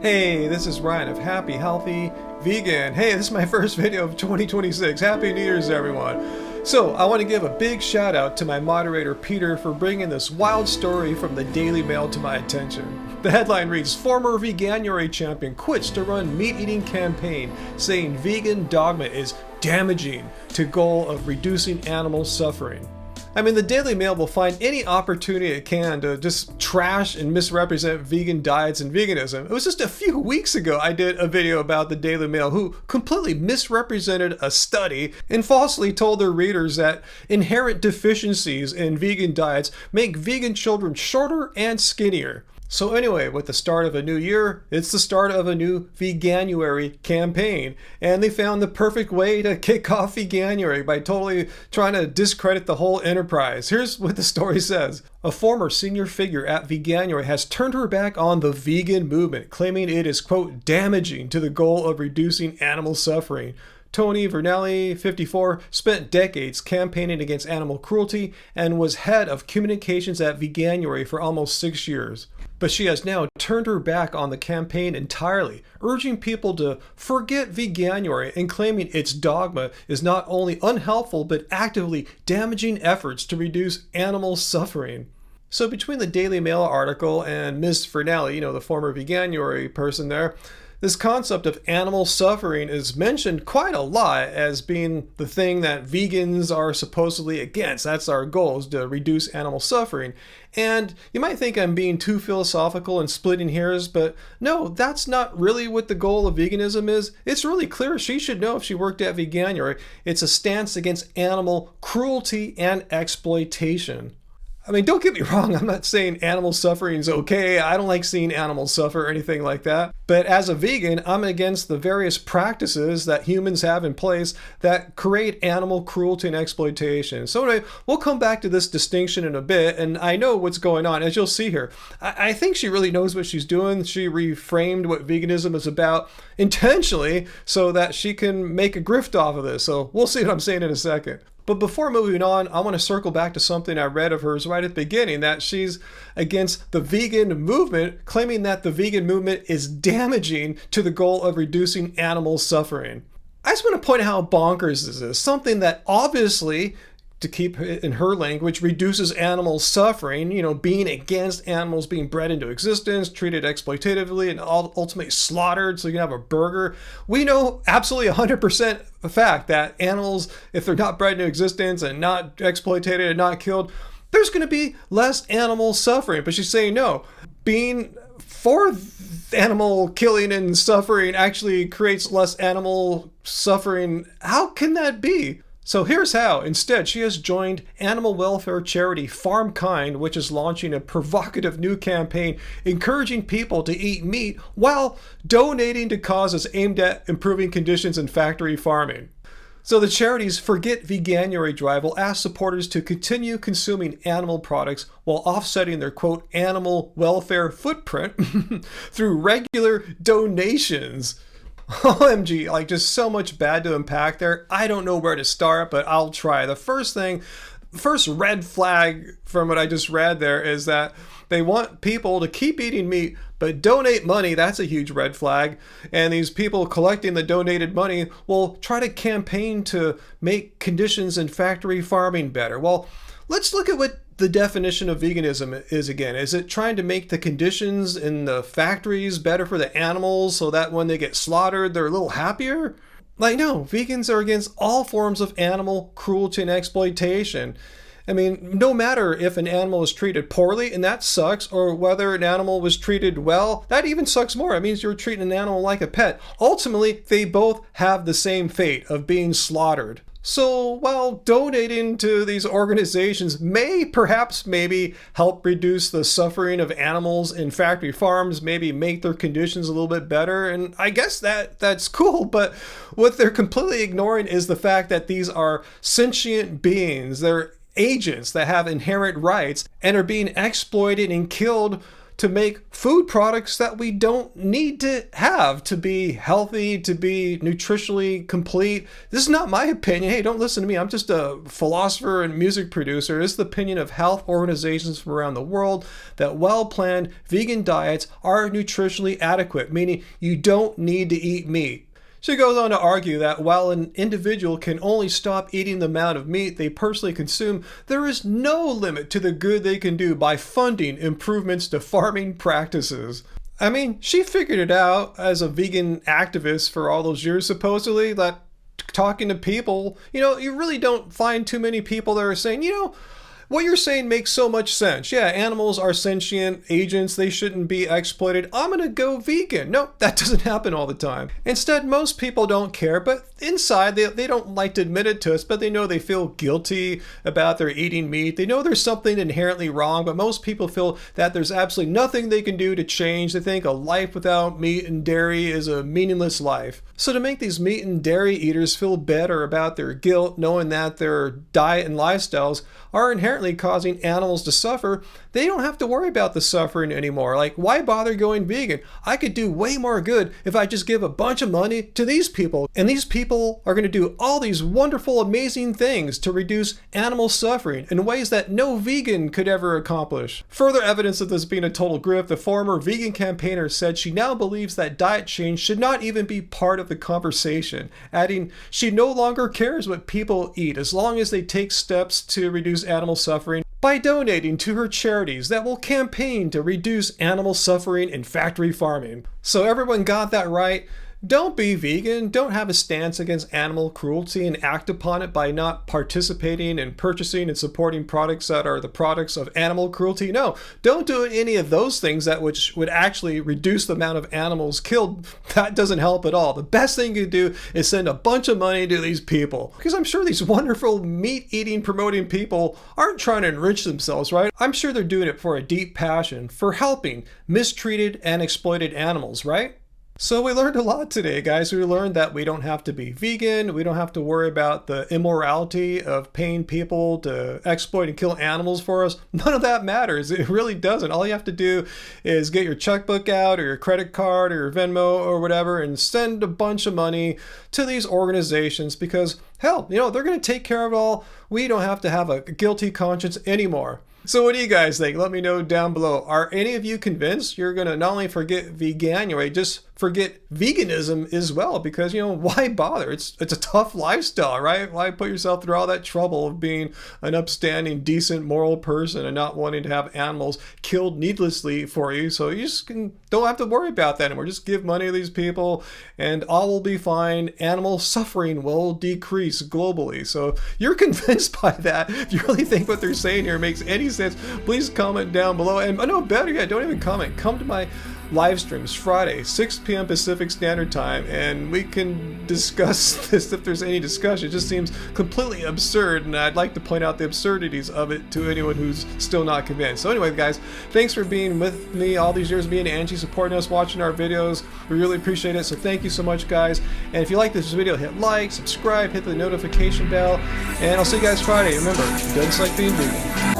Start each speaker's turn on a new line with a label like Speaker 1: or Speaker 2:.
Speaker 1: Hey, this is Ryan of Happy Healthy Vegan. Hey, this is my first video of 2026. Happy New Year's, everyone. So, I want to give a big shout out to my moderator Peter for bringing this wild story from the Daily Mail to my attention. The headline reads, former Veganuary champion quits to run meat-eating campaign, saying vegan dogma is damaging to goal of reducing animal suffering. I mean, the Daily Mail will find any opportunity it can to just trash and misrepresent vegan diets and veganism. It was just a few weeks ago I did a video about the Daily Mail who completely misrepresented a study and falsely told their readers that inherent deficiencies in vegan diets make vegan children shorter and skinnier. So anyway, with the start of a new year, it's the start of a new Veganuary campaign. And they found the perfect way to kick off Veganuary by totally trying to discredit the whole enterprise. Here's what the story says. A former senior figure at Veganuary has turned her back on the vegan movement, claiming it is, quote, damaging to the goal of reducing animal suffering. Tony Vernelli, 54, spent decades campaigning against animal cruelty and was head of communications at Veganuary for almost 6 years. But she has now turned her back on the campaign entirely, urging people to forget Veganuary and claiming its dogma is not only unhelpful but actively damaging efforts to reduce animal suffering. So between the Daily Mail article and Ms. Vernelli, the former Veganuary person there, this concept of animal suffering is mentioned quite a lot as being the thing that vegans are supposedly against. That's our goal, is to reduce animal suffering. And you might think I'm being too philosophical and splitting hairs, but no, that's not really what the goal of veganism is. It's really clear. She should know if she worked at Veganuary. It's a stance against animal cruelty and exploitation. I mean, don't get me wrong, I'm not saying animal suffering is okay. I don't like seeing animals suffer or anything like that. But as a vegan, I'm against the various practices that humans have in place that create animal cruelty and exploitation. So anyway, we'll come back to this distinction in a bit, and I know what's going on, as you'll see here. I think she really knows what she's doing. She reframed what veganism is about intentionally so that she can make a grift off of this. So we'll see what I'm saying in a second. But before moving on, I want to circle back to something I read of hers right at the beginning, that she's against the vegan movement, claiming that the vegan movement is damaging to the goal of reducing animal suffering. I just want to point out how bonkers this is. Something that obviously, to keep it in her language, reduces animal suffering, being against animals being bred into existence, treated exploitatively, and ultimately slaughtered so you can have a burger. We know absolutely 100% the fact that animals, if they're not bred into existence and not exploited and not killed, there's going to be less animal suffering. But she's saying no. Being for animal killing and suffering actually creates less animal suffering. How can that be? So here's how. Instead, she has joined animal welfare charity FarmKind, which is launching a provocative new campaign encouraging people to eat meat while donating to causes aimed at improving conditions in factory farming. So the charity's Forget Veganuary drive will ask supporters to continue consuming animal products while offsetting their, quote, animal welfare footprint through regular donations. OMG, just so much bad to unpack there. I don't know where to start, but I'll try. The first red flag from what I just read there is that they want people to keep eating meat, but donate money. That's a huge red flag. And these people collecting the donated money will try to campaign to make conditions in factory farming better. Well, let's look at what the definition of veganism is again. Is it trying to make the conditions in the factories better for the animals so that when they get slaughtered, they're a little happier? No, vegans are against all forms of animal cruelty and exploitation. I mean, no matter if an animal is treated poorly, and that sucks, or whether an animal was treated well, that even sucks more. It means you're treating an animal like a pet. Ultimately, they both have the same fate of being slaughtered. So while donating to these organizations may maybe help reduce the suffering of animals in factory farms, maybe make their conditions a little bit better, and I guess that's cool, but what they're completely ignoring is the fact that these are sentient beings. They're agents that have inherent rights and are being exploited and killed to make food products that we don't need to have to be healthy, to be nutritionally complete. This is not my opinion. Hey, don't listen to me. I'm just a philosopher and music producer. It's the opinion of health organizations from around the world that well-planned vegan diets are nutritionally adequate, meaning you don't need to eat meat. She goes on to argue that while an individual can only stop eating the amount of meat they personally consume, there is no limit to the good they can do by funding improvements to farming practices. I mean, she figured it out as a vegan activist for all those years, supposedly, that talking to people, you really don't find too many people that are saying, what you're saying makes so much sense. Yeah, animals are sentient agents. They shouldn't be exploited. I'm going to go vegan. No, that doesn't happen all the time. Instead, most people don't care, but inside they don't like to admit it to us, but they know they feel guilty about their eating meat. They know there's something inherently wrong, but most people feel that there's absolutely nothing they can do to change. They think a life without meat and dairy is a meaningless life. So to make these meat and dairy eaters feel better about their guilt, knowing that their diet and lifestyles are inherently causing animals to suffer, they don't have to worry about the suffering anymore. Like, why bother going vegan? I could do way more good if I just give a bunch of money to these people. And these people are going to do all these wonderful, amazing things to reduce animal suffering in ways that no vegan could ever accomplish. Further evidence of this being a total grift, the former vegan campaigner said she now believes that diet change should not even be part of the conversation, adding she no longer cares what people eat as long as they take steps to reduce animal suffering by donating to her charities that will campaign to reduce animal suffering in factory farming. So everyone got that right. Don't be vegan. Don't have a stance against animal cruelty and act upon it by not participating in purchasing and supporting products that are the products of animal cruelty. No, don't do any of those things that which would actually reduce the amount of animals killed. That doesn't help at all. The best thing you can do is send a bunch of money to these people, because I'm sure these wonderful meat-eating, promoting people aren't trying to enrich themselves, right? I'm sure they're doing it for a deep passion for helping mistreated and exploited animals, right? So we learned a lot today, guys. We learned that we don't have to be vegan. We don't have to worry about the immorality of paying people to exploit and kill animals for us. None of that matters. It really doesn't. All you have to do is get your checkbook out or your credit card or your Venmo or whatever and send a bunch of money to these organizations because, hell, they're going to take care of it all. We don't have to have a guilty conscience anymore. So what do you guys think? Let me know down below. Are any of you convinced you're going to not only forget Veganuary, just forget veganism as well? Because, why bother? It's a tough lifestyle, right? Why put yourself through all that trouble of being an upstanding, decent, moral person and not wanting to have animals killed needlessly for you? So you just don't have to worry about that anymore. Just give money to these people and all will be fine. Animal suffering will decrease globally. So if you're convinced by that, if you really think what they're saying here makes any sense, please comment down below. And no, better yet, don't even comment. Come to my live streams Friday, 6 p.m. Pacific Standard Time, and we can discuss this if there's any discussion. It just seems completely absurd, and I'd like to point out the absurdities of it to anyone who's still not convinced. So anyway, guys, thanks for being with me all these years, me and Angie, supporting us, watching our videos. We really appreciate it, so thank you so much, guys. And if you like this video, hit like, subscribe, hit the notification bell, and I'll see you guys Friday. Remember, it doesn't like being vegan.